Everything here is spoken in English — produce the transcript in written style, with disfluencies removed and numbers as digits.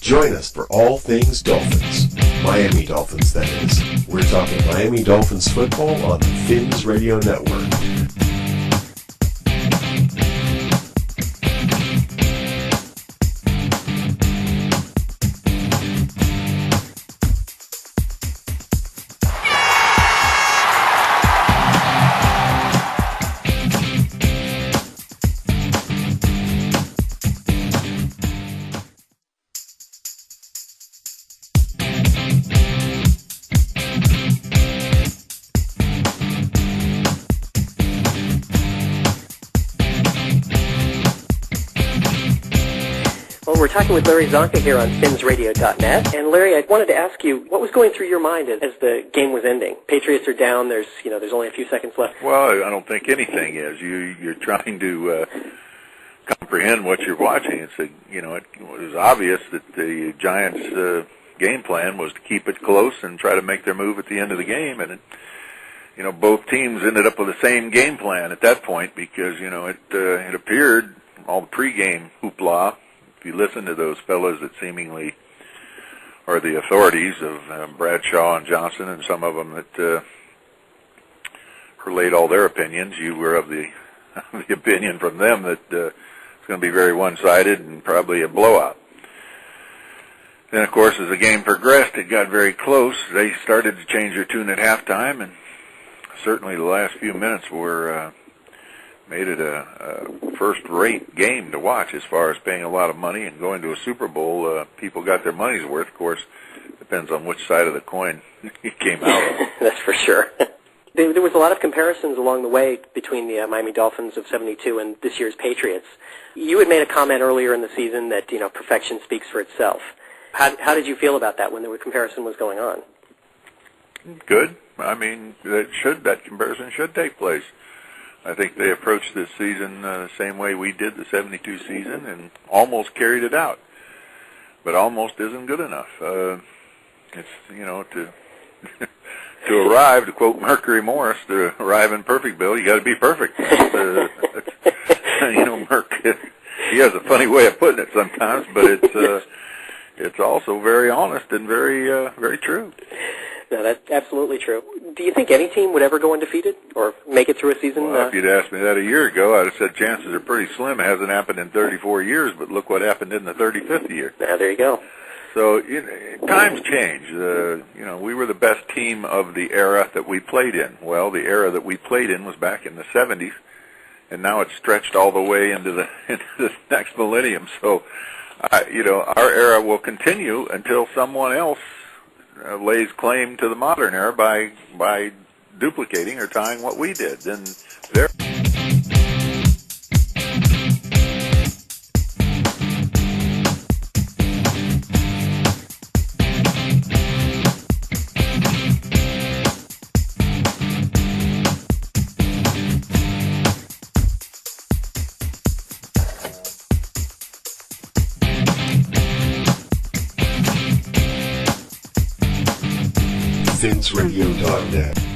Join us for all things Dolphins. Miami Dolphins, that is. We're talking Miami Dolphins football on the Fins Radio Network. We're talking with Larry Zonka here on FinsRadio.net. And Larry, I wanted to ask you, what was going through your mind as the game was ending? Patriots are down. There's only a few seconds left. Well, I don't think anything is. You're trying to comprehend what you're watching. It was obvious that the Giants' game plan was to keep it close and try to make their move at the end of the game. And both teams ended up with the same game plan at that point because it appeared all the pregame hoopla. If you listen to those fellows that seemingly are the authorities of Bradshaw and Johnson and some of them that relayed all their opinions, you were of the opinion from them that it's going to be very one-sided and probably a blowout. Then, of course, as the game progressed, it got very close. They started to change their tune at halftime, and certainly the last few minutes were made it a first-rate game to watch as far as paying a lot of money and going to a Super Bowl. People got their money's worth. Of course, depends on which side of the coin you came out of. That's for sure. There was a lot of comparisons along the way between the Miami Dolphins of '72 and this year's Patriots. You had made a comment earlier in the season that perfection speaks for itself. How did you feel about that when the comparison was going on? Good. I mean, that comparison should take place. I think they approached this season the same way we did the '72 season and almost carried it out. But almost isn't good enough. It's to arrive, to quote Mercury Morris, to arrive in Perfectville, you got to be perfect. Merc, he has a funny way of putting it sometimes, but it's also very honest and very true. No, that's absolutely true. Do you think any team would ever go undefeated or make it through a season? Well, if you'd asked me that a year ago, I'd have said chances are pretty slim. It hasn't happened in 34 years, but look what happened in the 35th year. Now, there you go. So times change. We were the best team of the era that we played in. Well, the era that we played in was back in the 70s, and now it's stretched all the way into the next millennium. So, our era will continue until someone else lays claim to the modern era by duplicating or tying what we did. Then there. FinsRadio.net.